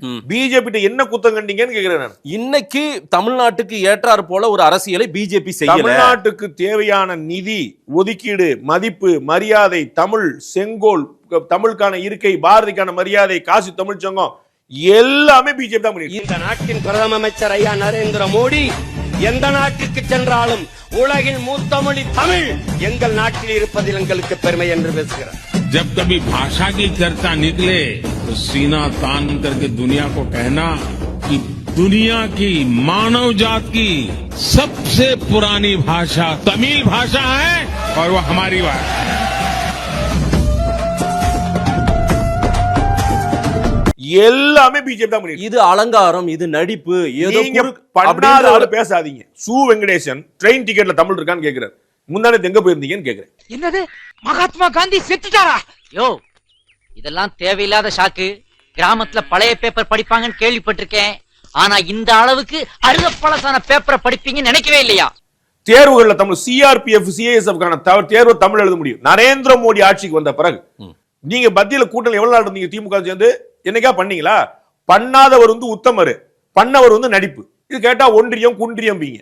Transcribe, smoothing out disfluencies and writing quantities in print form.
BJP என்ன குத்தம் கண்டீங்கன்னு கேக்குறேன். இன்னைக்கு தமிழ்நாட்டுக்கு ஏற்றாறு போல ஒரு அரசியலை பிஜேபி செய்யல. தமிழ்நாட்டுக்கு தேவையான நிதி ஒதுக்கீடு, மதிப்பு, மரியாதை, தமிழ் செங்கோல், தமிழுக்கான இருக்கை, பாரதிக்கான மரியாதை, காசி தமிழ் சங்கம் எல்லாமே பிஜேபி தான் பண்ணிருக்கு. இந்த நாட்டின் பிரதம அமைச்சர் ஐயா நரேந்திர மோடி எந்த நாட்டுக்கு சென்றாலும் உலகின் மூத்த மொழி தமிழ் எங்கள் நாட்டில் இருப்பதில் எங்களுக்கு பெருமை என்று பேசுகிறார். जब कभी भाषा की चर्चा निकले तो सीना तान करके दुनिया को कहना कि दुनिया की मानव जात की सबसे पुरानी भाषा तमिल भाषा है और वो हमारी भाषा है. எல்லாமே பிஜேபி தான் பண்ணிருக்கு. இது அலங்காரம், இது நடிப்பு. ஏதோ பண்ணாத பேசாதீங்க. சு வெங்கடேசன் ட்ரெயின் டிக்கெட்ல தமிழ் இருக்கான்னு கேக்குறாரு. முந்தானே எங்க போயிருந்தீங்கன்னு கேக்குறேன். என்னது, மகாத்மா காந்தி செத்துட்டாரா? யோ, இதெல்லாம் தேவையில்லாத ஷாக்கு. கிராமத்துல பழைய பேப்பர் படிப்பாங்கன்னு கேள்விப்பட்டிருக்கேன். ஆனா இந்த அளவுக்கு அருகப்பழசான பேப்பரை படிப்பீங்கன்னு நினைக்கவே இல்லையா? தேர்வுகள்ல தமிழ் சிஆர்பிஎஃப் சிஐஎஸ்எஃப் தேர்வு தமிழ் எழுத முடியும். நரேந்திர மோடி ஆட்சிக்கு வந்த பிறகு நீங்க மத்தியில கூட்டணி எவ்வளவு நாள் இருந்தீங்க? திமுக சேர்ந்து என்னைக்கா பண்ணீங்களா? பண்ணாதவர் உத்தமரு, பண்ணவர் நடிப்பு. இது கேட்டா ஒன்றியம் குன்றியம் பீங்க.